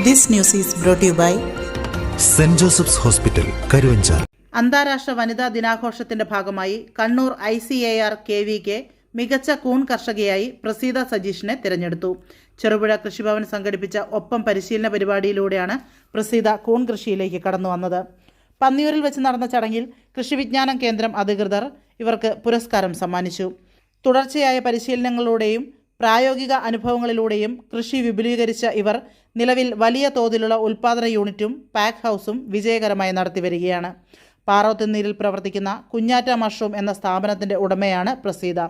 This news is brought to you by saint Joseph's hospital, Karuvanchal. അന്താരാഷ്ട്ര വനിതാ ദിനാഘോഷത്തിന്റെ ഭാഗമായി കണ്ണൂർ ICAR KVK മികച്ച കൂൺ കർഷകയായി പ്രസീത സജീഷിനെ തിരഞ്ഞെടുത്തു. ചെറുപുഴ കൃഷിഭവൻ സംഘടിപ്പിച്ച ഒപ്പം പരിശീലന പരിപാടിയിലൂടെയാണ് പ്രസീത കൂൺ കൃഷിയിലേക്ക് കടന്നു വന്നത്. പന്നിയൂരിൽ വെച്ച് നടന്ന ചടങ്ങിൽ കൃഷിവിജ്ഞാനം കേന്ദ്രം അധികൃതർ ഇവർക്ക് പുരസ്കാരം സമ്മാനിച്ചു. തുടർച്ചയായ പരിശീലനങ്ങളിലൂടെയും പ്രായോഗിക അനുഭവങ്ങളിലൂടെയും കൃഷി വിപുലീകരിച്ച ഇവർ നിലവിൽ വലിയ തോതിലുള്ള ഉൽപ്പാദന യൂണിറ്റും പാക്ക് ഹൗസും വിജയകരമായി നടത്തിവരികയാണ്. പാറോത്തുന്നീരിൽ പ്രവർത്തിക്കുന്ന കുഞ്ഞാറ്റ മഷ്റൂം എന്ന സ്ഥാപനത്തിൻ്റെ ഉടമയാണ് പ്രസീത.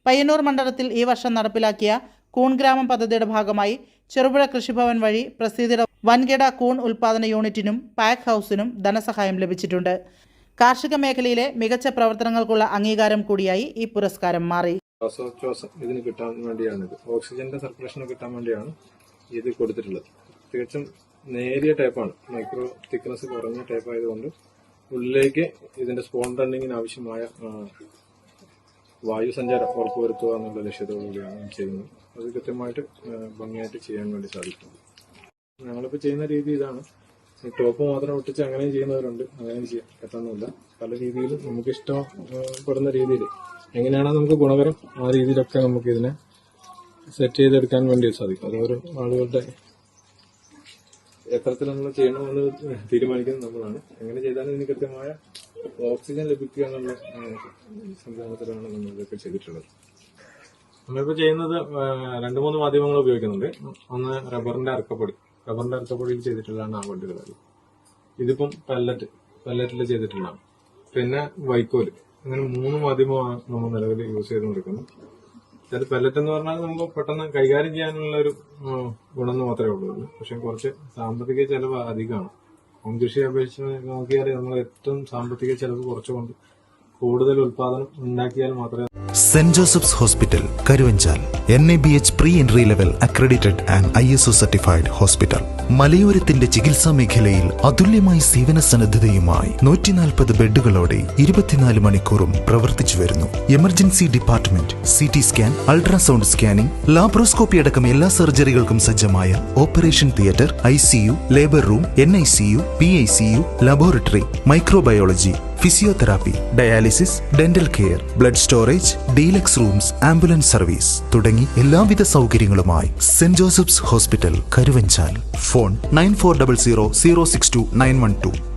പയ്യന്നൂർ മണ്ഡലത്തിൽ ഈ വർഷം നടപ്പിലാക്കിയ കൂൺ ഗ്രാമം പദ്ധതിയുടെ ഭാഗമായി ചെറുപുഴ കൃഷിഭവൻ വഴി പ്രസീതയുടെ വൻകിട കൂൺ ഉൽപ്പാദന യൂണിറ്റിനും പാക്ക് ഹൗസിനും ധനസഹായം ലഭിച്ചിട്ടുണ്ട്. കാർഷിക മേഖലയിലെ മികച്ച പ്രവർത്തനങ്ങൾക്കുള്ള അംഗീകാരം കൂടിയായി ഈ പുരസ്കാരം മാറി. ശ്വാസോച്ഛ്വാസം ഇതിന് കിട്ടാൻ വേണ്ടിയാണിത്, ഓക്സിജന്റെ സർക്കുലേഷന് കിട്ടാൻ വേണ്ടിയാണ് ഇത് കൊടുത്തിട്ടുള്ളത്. തികച്ചും നേരിയ ടൈപ്പാണ്, മൈക്രോ തിക്നെസ് കുറഞ്ഞ ടൈപ്പ് ആയതുകൊണ്ട് ഉള്ളിലേക്ക് ഇതിന്റെ സ്പോൺ റണ്ണിങ്ങിന് ആവശ്യമായ വായുസഞ്ചാരം ഉറപ്പുവരുത്തുക എന്നുള്ള ലക്ഷ്യത്തോടുകൂടിയാണ് ചെയ്യുന്നത്. അത് കൃത്യമായിട്ട് ഭംഗിയായിട്ട് ചെയ്യാൻ വേണ്ടി സാധിക്കും. ഞങ്ങളിപ്പോൾ ചെയ്യുന്ന രീതി ഇതാണ്. ടോപ്പ് മാത്രം ഒട്ടിച്ച് അങ്ങനെയും ചെയ്യുന്നവരുണ്ട്, അങ്ങനെയും ചെയ്യാൻ പറ്റുന്നില്ല. പല രീതിയിലും നമുക്ക് ഇഷ്ടപ്പെടുന്ന രീതിയിൽ എങ്ങനെയാണോ നമുക്ക് ഗുണകരം ആ രീതിയിലൊക്കെ നമുക്ക് ഇതിനെ സെറ്റ് ചെയ്തെടുക്കാൻ വേണ്ടി സാധിക്കും. അത് ഓരോ ആളുകളുടെ എത്രത്തിൽ നമ്മൾ ചെയ്യണമെന്ന് തീരുമാനിക്കുന്നത് നമ്മളാണ്. എങ്ങനെ ചെയ്താലും ഇതിന് കൃത്യമായ ഓക്സിജൻ ലഭിക്കുക എന്നുള്ള സംവിധാനത്തിലാണ് നമ്മൾ ഇതൊക്കെ ചെയ്തിട്ടുള്ളത്. നമ്മളിപ്പോൾ ചെയ്യുന്നത് 2-3 മാധ്യമങ്ങൾ ഉപയോഗിക്കുന്നുണ്ട്. ഒന്ന് റബ്ബറിന്റെ അറക്കപ്പൊടിയിൽ ചെയ്തിട്ടുള്ളതാണ് ആ വണ്ടികൾ. ഇതിപ്പം പെല്ലറ്റിൽ ചെയ്തിട്ടുള്ളതാണ്. പിന്നെ വൈക്കോല്, അങ്ങനെ 3 മാധ്യമമാണ് നമ്മൾ നിലവിൽ യൂസ് ചെയ്തുകൊണ്ടിരിക്കുന്നത്. ചില പെല്ലറ്റ് എന്ന് പറഞ്ഞാൽ നമുക്ക് പെട്ടെന്ന് കൈകാര്യം ചെയ്യാനുള്ള ഒരു ഗുണം മാത്രമേ ഉള്ളൂ. പക്ഷെ കുറച്ച് സാമ്പത്തിക ചെലവ് അധികമാണ്. ഹോം കൃഷിയെ അപേക്ഷിച്ച് നോക്കിയാൽ നമ്മൾ ഏറ്റവും സാമ്പത്തിക ചെലവ് കുറച്ചുകൊണ്ട് കൂടുതൽ ഉൽപാദനം ഉണ്ടാക്കിയാൽ മാത്രമേ. Saint Joseph's hospital, Karuvanchal. NABH pre entry level accredited and ISO certified hospital. മലയോരത്തിന്റെ ചികിത്സാ മേഖലയിൽ അതുല്യമായ സേവന സന്നദ്ധതയുമായി 140 ബെഡുകളോടെ 24 മണിക്കൂറും പ്രവർത്തിച്ചു വരുന്നു. Emergency department, CT scan, ultrasound scanning, laparoscopy അടക്കം എല്ലാ സർജറികൾക്കും സജ്ജമായ operation theatre, ICU, labour room, NICU, PICU, laboratory, microbiology, physiotherapy, dialysis, dental care, blood storage, deluxe rooms, ambulance service തുടങ്ങി എല്ലാവിധ സൗകര്യങ്ങളുമായി Saint Joseph's hospital, Karuvanchal. Phone 9400 062 912.